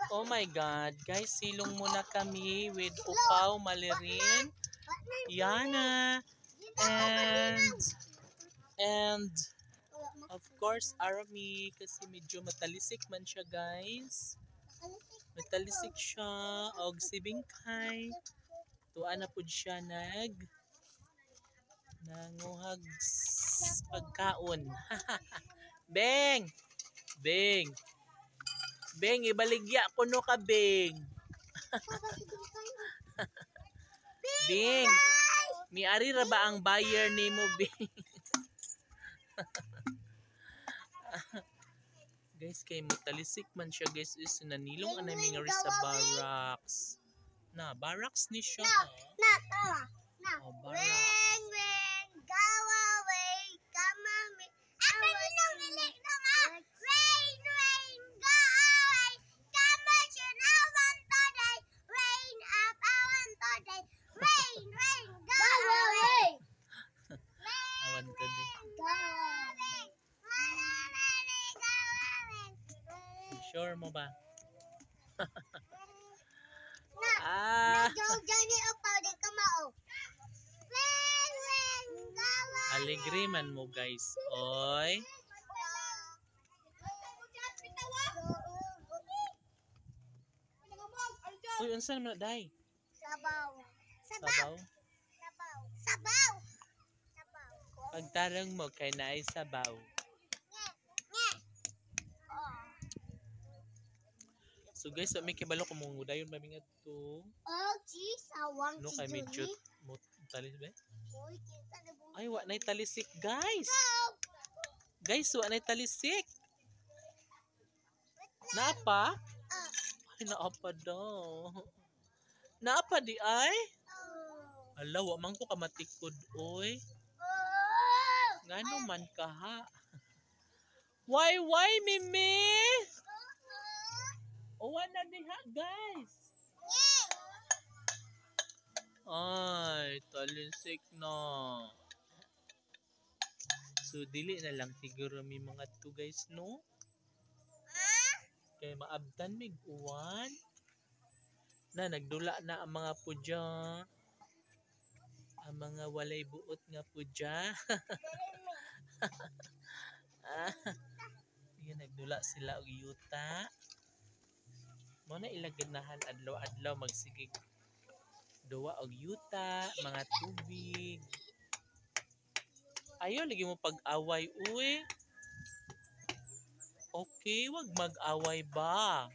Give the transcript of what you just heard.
Oh my God, guys, silong muna kami with Upaw, Malirin, Yana, and of course Army kasi medyo matalisik man siya, guys. Matalisik siya og si Bingkay. Tuwa na pud siya nanguhag pagkaon. Beng! Beng! Beng, ibaligya kuno ka, Beng. Beng, miari ra ba ang buyer nimo, Beng? Guys, kay mutalisik man siya, guys, is nanilong anay mga rin sa barracks. Na, barracks ni siya. Oh, barracks. Sure mo ba? Alegre man mo, guys. Oy. Uy, unsan man dai? Sabaw. Sabaw. Sabaw. Pagtarong mo kay naay sabaw. So guys, may kibalo ko mong dayon ba mingat to. Oh, jeez, awang no kay medyo mo talis ba? Ay, wa nay talisik, guys. Guys, wa nay talisik. Naapa? Ay, naapa daw. Naapa di ay? Ala, wa man ko kamatikod, oy. Ngano man ka ha? Why, Mimi? Uwa na diha, guys. Ay, talisik na. So, dili na lang siguro may mga to, guys, no? Kaya maabtan mig uwan. Na, nagdula na ang mga pudya. Ang mga walay buot nga pudya. Yan, nagdula sila og yuta. Muna ilaganahan adlaw-adlaw magsigig duwa og yuta, mga tubig. Ayaw lagi mo pag-away, uy. Okay, wag mag-away ba?